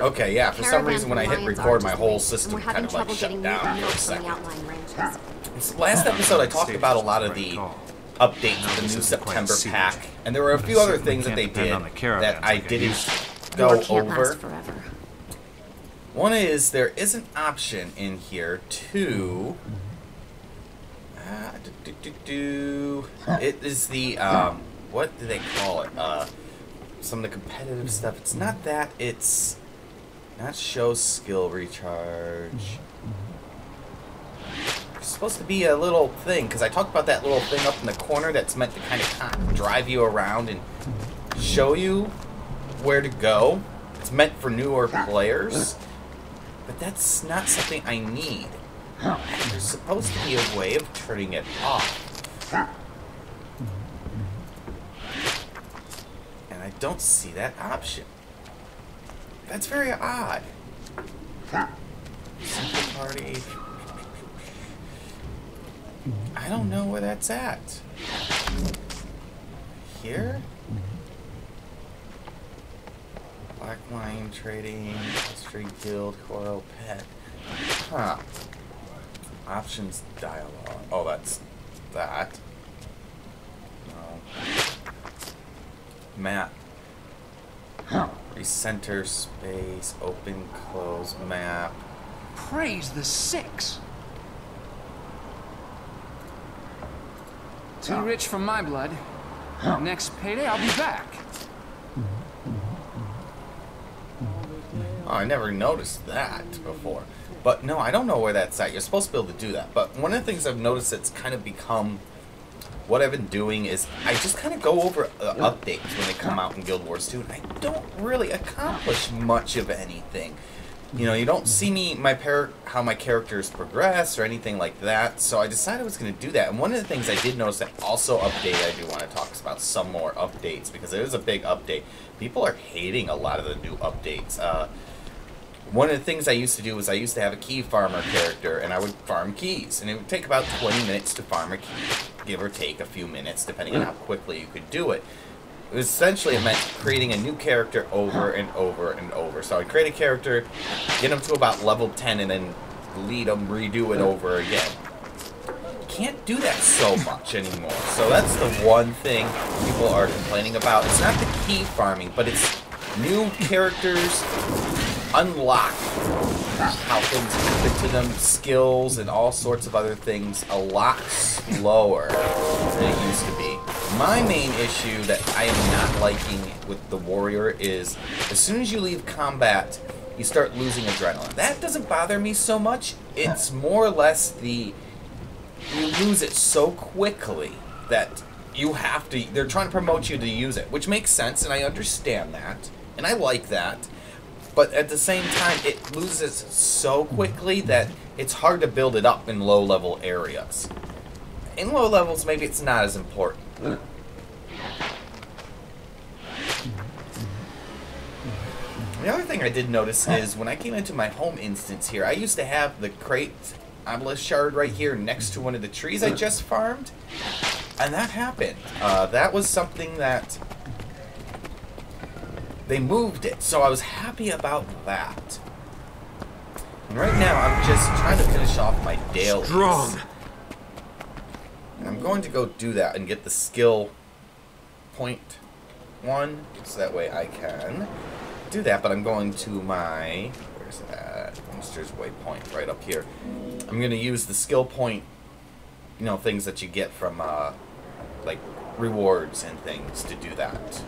Okay, yeah, for some reason when I hit record, my whole system we're having kind of like trouble shut getting down new for a from the second. outlying ranches. Last episode I talked about a lot of the updates to the new September pack, and there were a few other things that they did that I didn't go over. Forever. One is there is an option in here to... it is the, what do they call it? Some of the competitive stuff. It's not that, it's not show skill recharge. It's supposed to be a little thing, because I talked about that little thing up in the corner that's meant to kind of drive you around and show you where to go. It's meant for newer players, but that's not something I need. There's supposed to be a way of turning it off. And I don't see that option. That's very odd. Simple party. I don't know where that's at. Here? Black wine trading, street guild, coral pet. Huh. Options dialogue. Oh, that's that. No. Map. Recenter space, open, close, map. Praise the six. Too rich for my blood. Next payday, I'll be back. Oh, I never noticed that before. But no, I don't know where that's at. You're supposed to be able to do that. But one of the things I've noticed that's kind of become... What I've been doing is I just kind of go over updates when they come out in Guild Wars 2. And I don't really accomplish much of anything. You know, you don't see me, how my characters progress or anything like that. So I decided I was going to do that. And one of the things I did notice that also updated, I do want to talk about some more updates. Because it is a big update. People are hating a lot of the new updates. One of the things I used to do was I used to have a key farmer character, and I would farm keys. And it would take about 20 minutes to farm a key, give or take a few minutes, depending on how quickly you could do it. It was essentially, it meant creating a new character over and over and over. So I'd create a character, get them to about level 10, and then lead them, redo it over again. Can't do that so much anymore. So that's the one thing people are complaining about. It's not the key farming, but it's new characters unlock how things happen to them, skills, and all sorts of other things a lot slower than it used to be. My main issue that I am not liking with the warrior is as soon as you leave combat, you start losing adrenaline. That doesn't bother me so much. It's more or less you lose it so quickly that you have to, they're trying to promote you to use it, which makes sense, and I understand that, and I like that. But at the same time, it loses so quickly that it's hard to build it up in low-level areas. In low levels, maybe it's not as important. The other thing I did notice is when I came into my home instance here, I used to have the crate obelisk shard right here next to one of the trees I just farmed. And that happened. That was something that... They moved it, so I was happy about that. And right now, I'm just trying to finish off my dailies. Strong. And I'm going to go do that and get the skill point 1, so that way I can do that. But I'm going to my... Where's that? Monster's Waypoint, right up here. I'm going to use the skill point, you know, things that you get from, like, rewards and things to do that.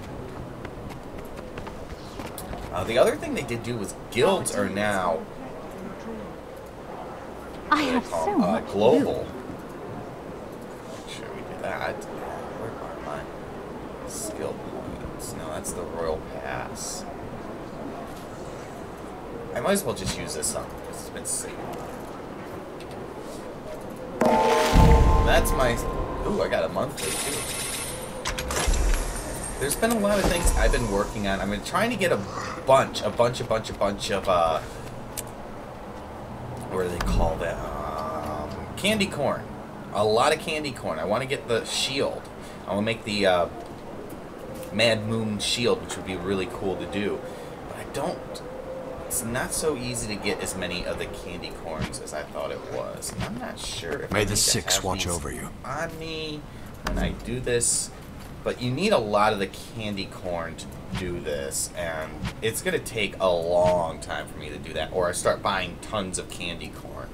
The other thing they did do was guilds are now I have so much global. Make sure we do that. Where are my skill points? No, that's the Royal Pass. I might as well just use this up because it's been saved. That's my... Ooh, I got a monthly too. There's been a lot of things I've been working on. I'm trying to get a bunch of, what do they call that? Candy corn. A lot of candy corn. I want to get the shield. I want to make the Mad Moon shield, which would be really cool to do. But I don't it's not so easy to get as many of the candy corns as I thought it was. And I'm not sure if May I the need to Six have watch these over you. on me when I do this. But you need a lot of the candy corn to do this, and it's going to take a long time for me to do that, or I start buying tons of candy corn.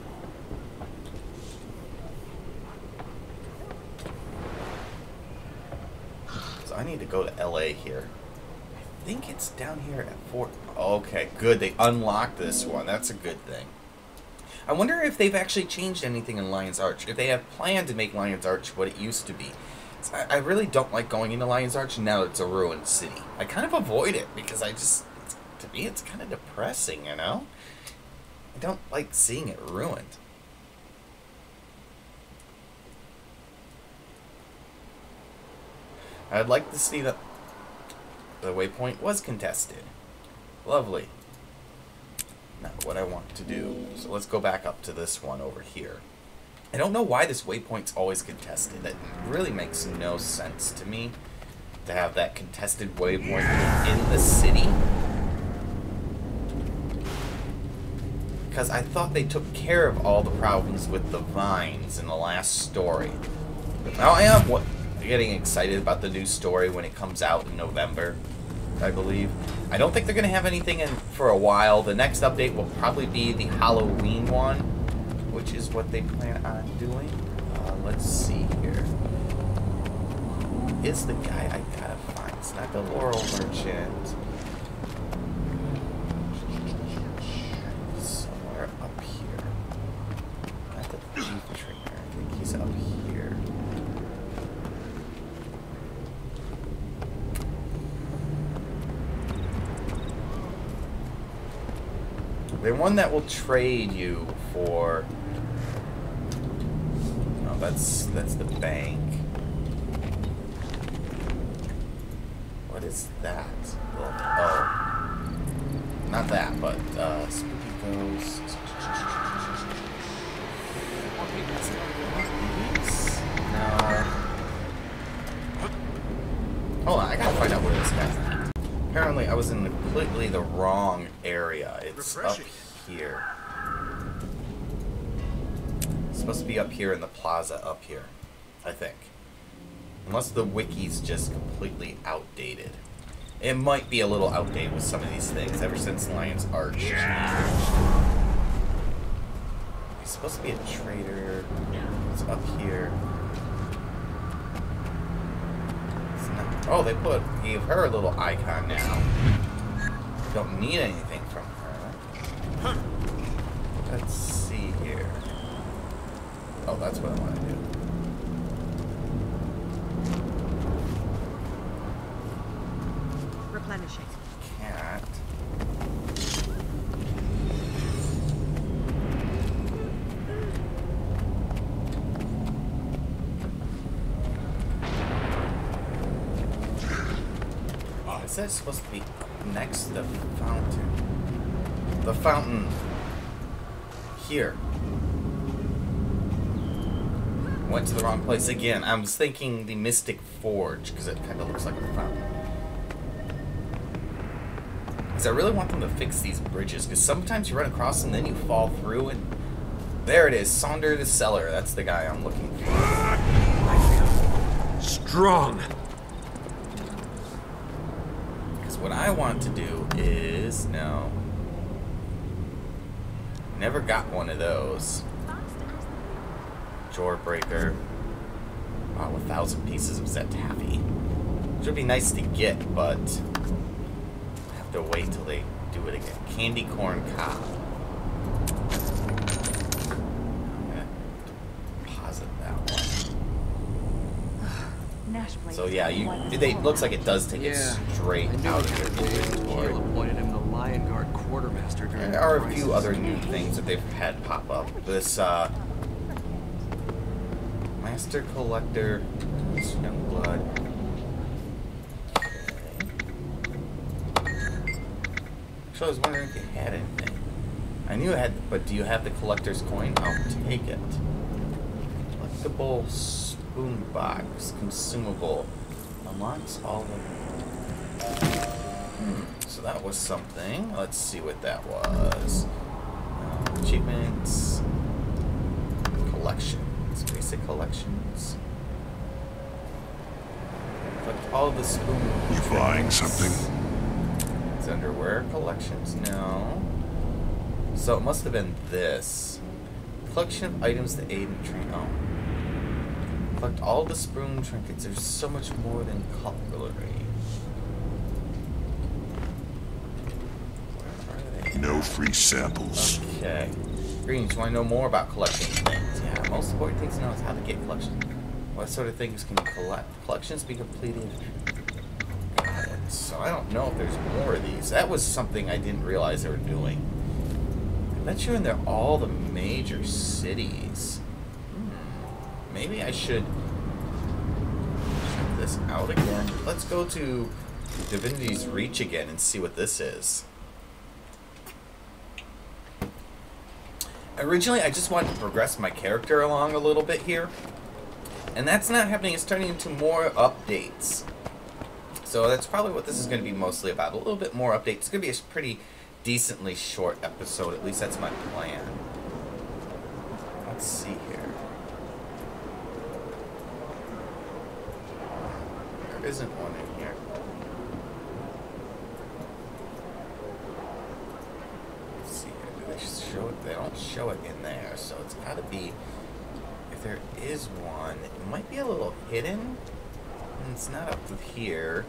So I need to go to LA here. I think it's down here at Fort... Okay, good. They unlocked this one. That's a good thing. I wonder if they've actually changed anything in Lion's Arch. If they have planned to make Lion's Arch what it used to be. I really don't like going into Lion's Arch now that it's a ruined city. I kind of avoid it because to me, it's kind of depressing, you know? I don't like seeing it ruined. I'd like to see that the waypoint was contested. Lovely. Not what I want to do. So let's go back up to this one over here. I don't know why this waypoint's always contested. That really makes no sense to me to have that contested waypoint in the city. Because I thought they took care of all the problems with the vines in the last story. But now I am getting excited about the new story when it comes out in November, I believe. I don't think they're going to have anything in for a while. The next update will probably be the Halloween one, which is what they plan on doing. Let's see here. Who is the guy I gotta find? It's not the Laurel Merchant. Somewhere up here. Not the Thief Trainer. I think he's up here. The one that will trade you for... No, that's the bank. What is that? Oh. Not that, but, Spooky Ghost. No. Hold on, I gotta find out where this guy's at. Apparently, I was in completely the wrong area. It's up here. It's supposed to be up here in the plaza up here, I think. Unless the wiki's just completely outdated. It might be a little outdated with some of these things ever since Lion's Arch changed. He's supposed to be a trader. It's up here. Oh, they gave her a little icon now. Don't need anything from her. Let's see here. Oh, that's what I want to do. Replenishing. Cat. Is that supposed to be next to the fountain? The fountain here. Went to the wrong place again. I was thinking the Mystic Forge because it kind of looks like a fountain. Because I really want them to fix these bridges because sometimes you run across them and then you fall through and there it is. Sonder the Seller. That's the guy I'm looking for. Strong. What I want to do is, no. Never got one of those. Jawbreaker. Wow, 1,000 pieces of Zetafi. Which would be nice to get, but I have to wait till they do it again. Candy Corn Cob. I'm gonna deposit that one. So yeah, it looks like it does take it straight out of your inventory. Appointed him the Lion Guard quartermaster during There are a few other new things that they've had pop up. This Master Collector, this Young Blood. Okay. So I was wondering if you had anything. I knew it had, but do you have the collector's coin? I'll take it. Collectible Boombox, consumable, unlocks all of them. So that was something. Let's see what that was. Achievements. Collections. Basic collections. Collect all the spoon. You buying something? It's underwear collections? No. So it must have been this. Collection of items to aid in training. Oh. Collect all the spoon trinkets. There's so much more than cutlery. No free samples. Okay. Greens, you want to know more about collecting things? Yeah, most important thing to know is how to get collections. What sort of things can you collect? Collections be completed. Got it. So I don't know if there's more of these. That was something I didn't realize they were doing. I bet you're in there all the major cities. Maybe I should check this out again. Let's go to Divinity's Reach again and see what this is. Originally, I just wanted to progress my character along a little bit here. And that's not happening. It's turning into more updates. So that's probably what this is going to be mostly about. A little bit more updates. It's going to be a pretty decently short episode. At least that's my plan. Let's see here. There isn't one in here. Let's see here. Do they show it? They don't show it in there. So it's got to be... If there is one, it might be a little hidden. And it's not up to here.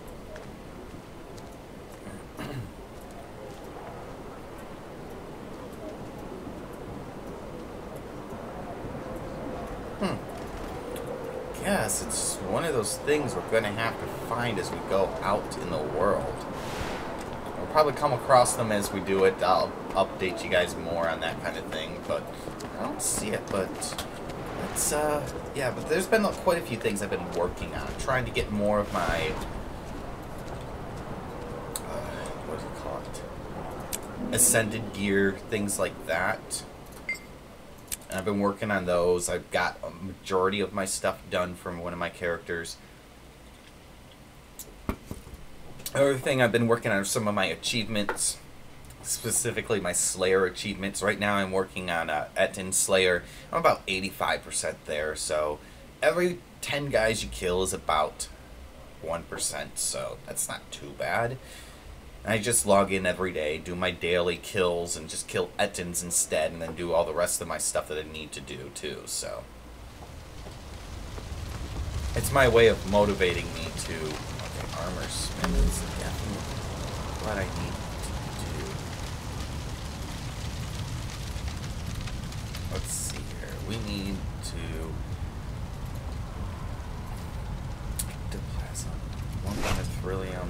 Yes, it's one of those things we're going to have to find as we go out in the world. We'll probably come across them as we do it. I'll update you guys more on that kind of thing, but I don't see it, but it's, yeah, but there's been quite a few things I've been working on, trying to get more of my, what do you call it? Ascended gear, things like that. And I've been working on those. I've got a majority of my stuff done from one of my characters. Another thing I've been working on are some of my achievements, specifically my Slayer achievements. Right now I'm working on Etten Slayer. I'm about 85% there, so every 10 guys you kill is about 1%, so that's not too bad. I just log in every day, do my daily kills, and just kill Ettins instead, and then do all the rest of my stuff that I need to do, too, so. It's my way of motivating me to... Okay, armor smith is definitely what I need to do. Let's see here. We need to... Ectoplasm. 1 beryllium.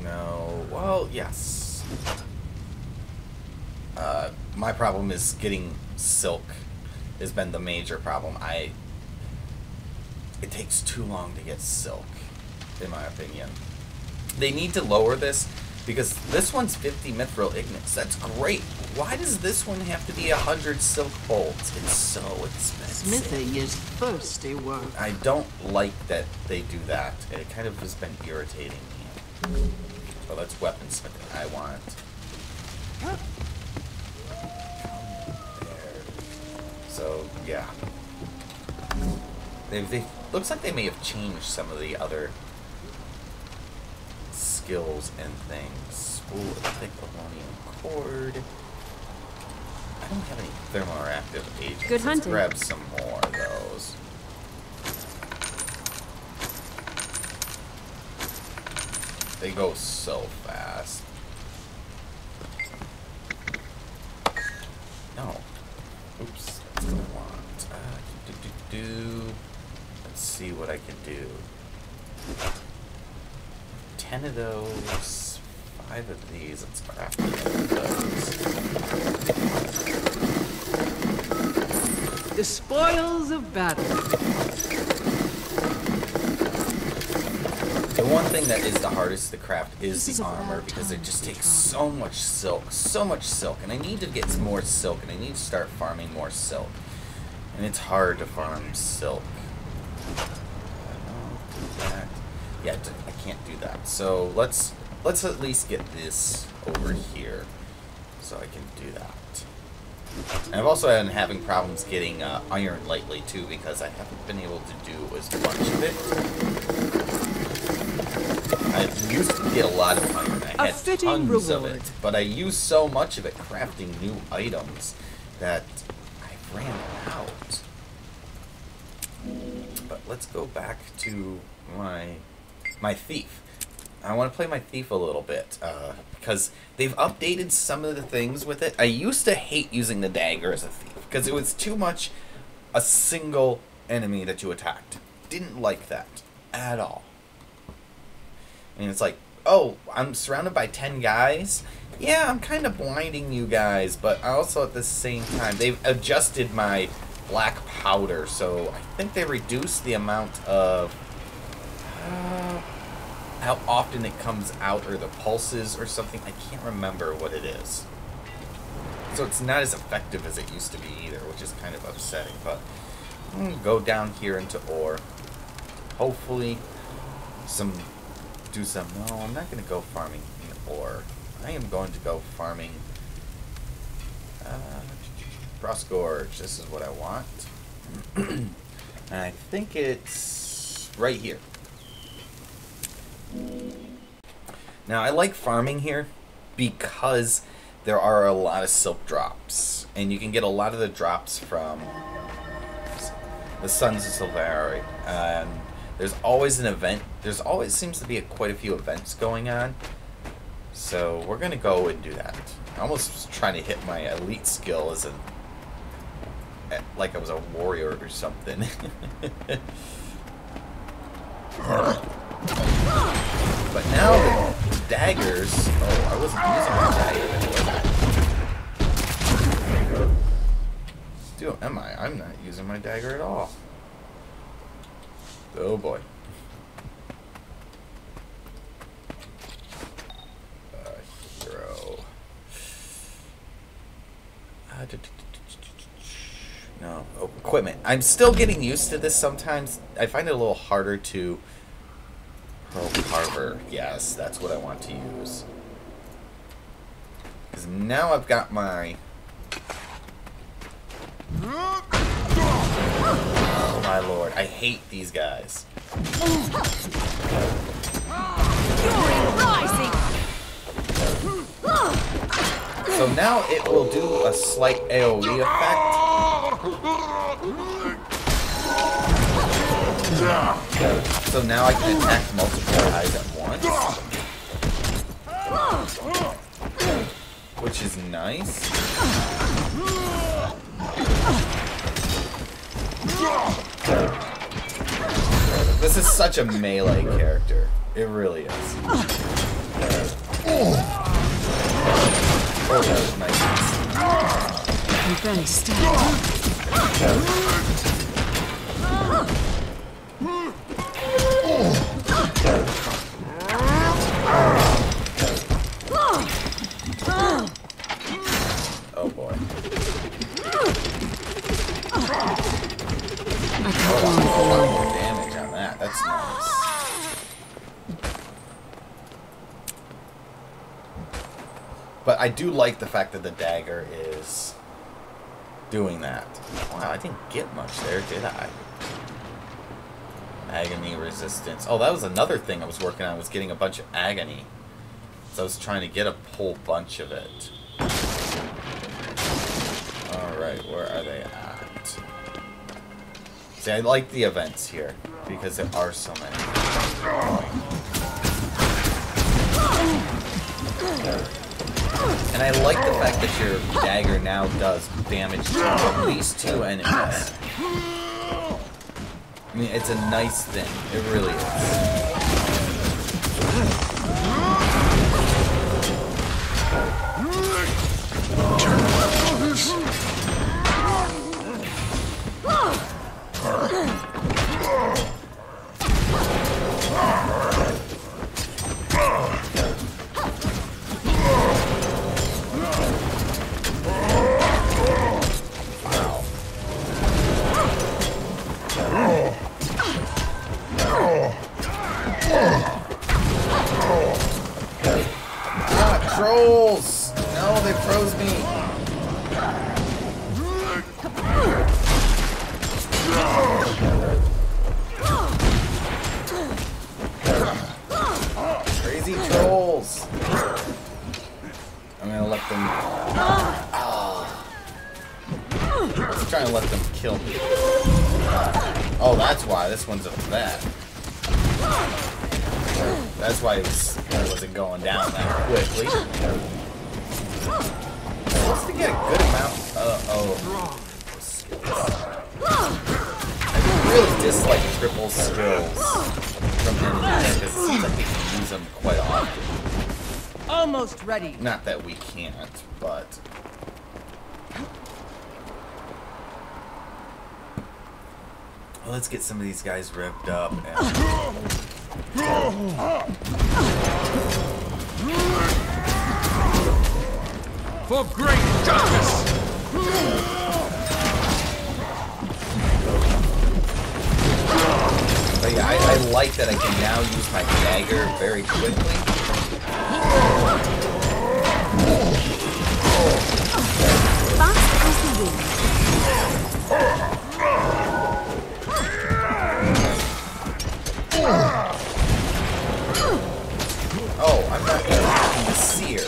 No. Well, yes. My problem is getting silk has been the major problem. It takes too long to get silk, in my opinion. They need to lower this, because this one's 50 mithril ignits. That's great. Why does this one have to be 100 silk bolts? It's so expensive. Smithing is thirsty work. I don't like that they do that. It kind of has been irritating me. So that's weaponsmithing I want. There. So, yeah. They looks like they may have changed some of the other skills and things. Ooh, thick aluminum cord. I don't have any thermoreactive agents. Good hunting. Let's grab some more of those. They go so fast. No. Oops. That's what I want. Let's see what I can do. 10 of those. 5 of these. Let's craft 10 of those. The spoils of battle. The one thing that is the hardest to craft is the armor, because it just takes so much silk, and I need to get some more silk, and I need to start farming more silk, and it's hard to farm silk. Yeah, I can't do that. So let's at least get this over here, so I can do that. And I've also been having problems getting iron lately too, because I haven't been able to do as much of it. I used to get a lot of iron. I had tons of it, but I used so much of it crafting new items that I ran out. But let's go back to my thief. I want to play my thief a little bit, because they've updated some of the things with it. I used to hate using the dagger as a thief, because it was too much a single enemy that you attacked. Didn't like that at all. And it's like, oh, I'm surrounded by 10 guys? Yeah, I'm kind of blinding you guys, but also at the same time, they've adjusted my black powder, so I think they reduced the amount of how often it comes out, or the pulses or something. I can't remember what it is. So it's not as effective as it used to be either, which is kind of upsetting. But I'm going to go down here into ore. Hopefully do some... No, I'm not going to go farming in ore. I am going to go farming Cross Gorge. This is what I want. And I think it's right here. Now, I like farming here because there are a lot of silk drops, and you can get a lot of the drops from the Sons of Silvari. There's always an event. There's always seems to be quite a few events going on, so we're gonna go and do that. I almost was trying to hit my elite skill as like I was a warrior or something. But now the daggers... Oh, I wasn't using my dagger then, was I? Still, am I? I'm not using my dagger at all. Oh boy. Hero. No, oh, equipment. I'm still getting used to this sometimes. I find it a little harder to... Pearl Carver. Yes, that's what I want to use. Because now I've got my... Oh my lord, I hate these guys. So now it will do a slight AoE effect. So now I can attack multiple guys at once, which is nice. This is such a melee character. It really is. Oh, that was nice. I'm barely stabbed. Oh boy. I A lot more damage on that. That's nice. But I do like the fact that the dagger is doing that. Wow, I didn't get much there, did I? Agony resistance. Oh, that was another thing I was working on, was getting a bunch of agony. So I was trying to get a whole bunch of it. Alright, where are they at? See, I like the events here, because there are so many. And I like the fact that your dagger now does damage to at least 2 enemies. I mean, it's a nice thing. It really is. let them kill me. Oh, that's why. This one's up to that. That's why it wasn't going down that quickly. Supposed to get a good amount of skills. I really dislike triple skills from enemies because it seems like we can use them quite often. Almost ready. Not that we can't, but... Well, let's get some of these guys revved up and... For great justice! But yeah, I like that I can now use my dagger very quickly. Fast as the wind. Oh, I'm not gonna the seer.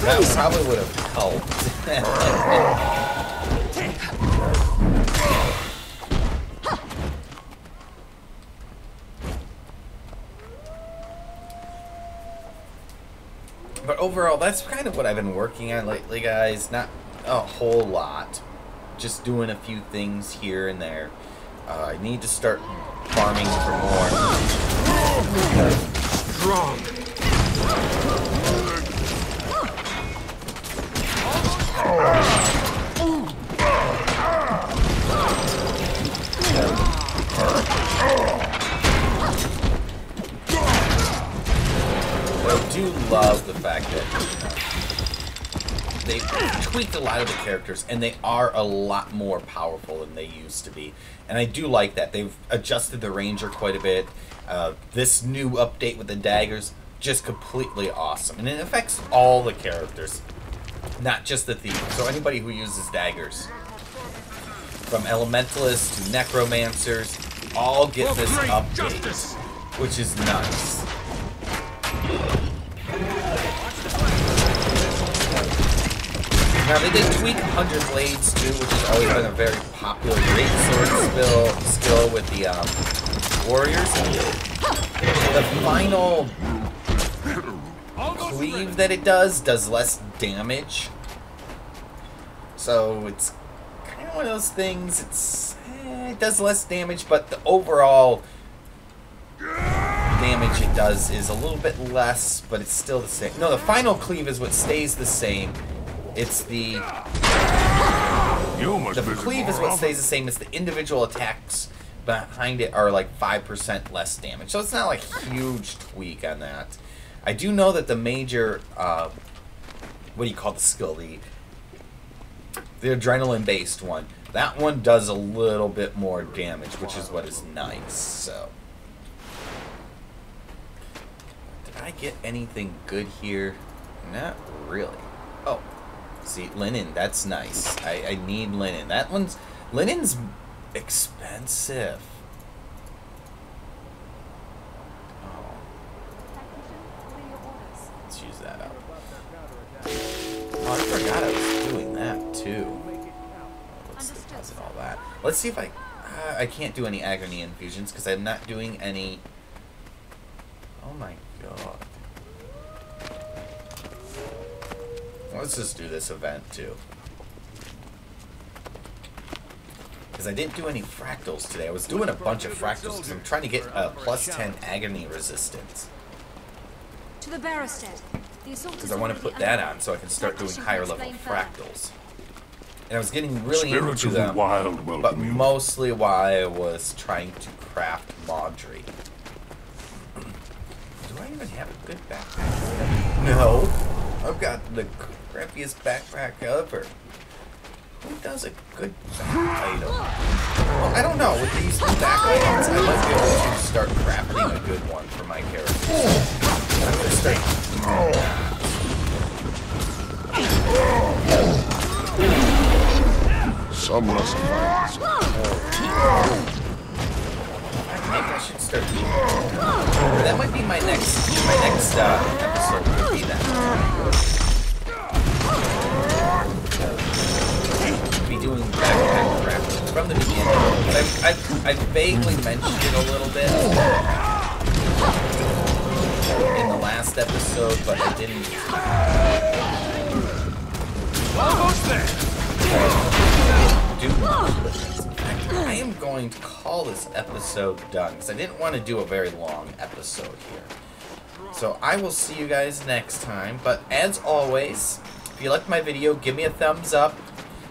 That probably would have helped. But overall, that's kind of what I've been working on lately, guys. Not a whole lot. Just doing a few things here and there. I need to start farming for more. Strong. I do love the fact that they've tweaked a lot of the characters, and they are a lot more powerful than they used to be. And I do like that. They've adjusted the ranger quite a bit. This new update with the daggers, just completely awesome. And it affects all the characters, not just the thief. So anybody who uses daggers, from elementalists to necromancers, all get this update, which is nice. Now they did tweak 100 Blades too, which has always been a very popular great sword skill with the warriors. The final cleave that it does less damage. So it's kind of one of those things. It does less damage, but the overall damage it does is a little bit less, but it's still the same. No, the final cleave is what stays the same. It's the cleave is what stays the same. It's the individual attacks behind it are like 5% less damage. So it's not like a huge tweak on that. I do know that the major, what do you call the skill? The adrenaline-based one. That one does a little bit more damage, which is what is nice. So, did I get anything good here? Not really. Oh. See, linen, that's nice. I need linen. Linen's expensive. Oh. Let's use that up. Oh, I forgot I was doing that too. Let's deposit all that. Let's see if I can't do any agony infusions because I'm not doing any. Oh my god. Let's just do this event too. Because I didn't do any fractals today. I was doing a bunch of fractals because I'm trying to get a +10 agony resistance. To the barricade. Because I want to put that on so I can start doing higher level fractals. And I was getting really into them, but mostly while I was trying to craft Maudry. Do I even have a good backpack? No. I've got the crappiest backpack ever. Who does a good back item? Well, I don't know. With these new back items, I might be able to start crafting a good one for my character. I'm going to start doing that. Some must find. Maybe I should start doing that. That might be my next episode. Would be that. I vaguely mentioned it a little bit in the last episode, but I didn't. Almost there. Do much with this. In fact, I am going to call this episode done because I didn't want to do a very long episode here. So I will see you guys next time. But as always, if you liked my video, give me a thumbs up.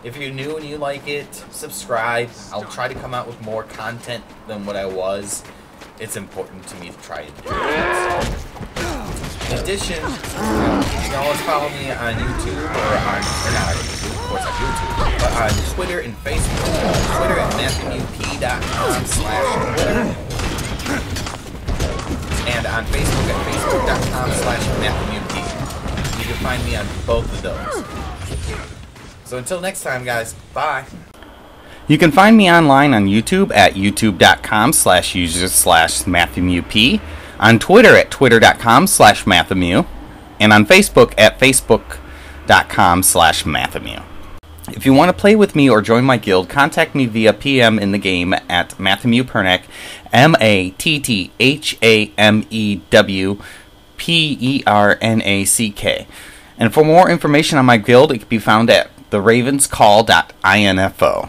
If you're new and you like it, subscribe. I'll try to come out with more content than what I was. It's important to me to try and do it. In addition, you can always follow me on YouTube or not on YouTube, of course on YouTube, but on Twitter and Facebook. Twitter at MatthewP.com/Twitter. And on Facebook at Facebook.com/MatthewP. You can find me on both of those. So until next time, guys, bye. You can find me online on YouTube at youtube.com/users/MatthewP, on Twitter at twitter.com/Matthew, and on Facebook at facebook.com/Matthew. If you want to play with me or join my guild, contact me via PM in the game at Matthew Pernack, MattheWPernack. And for more information on my guild, it can be found at theravenscall.info.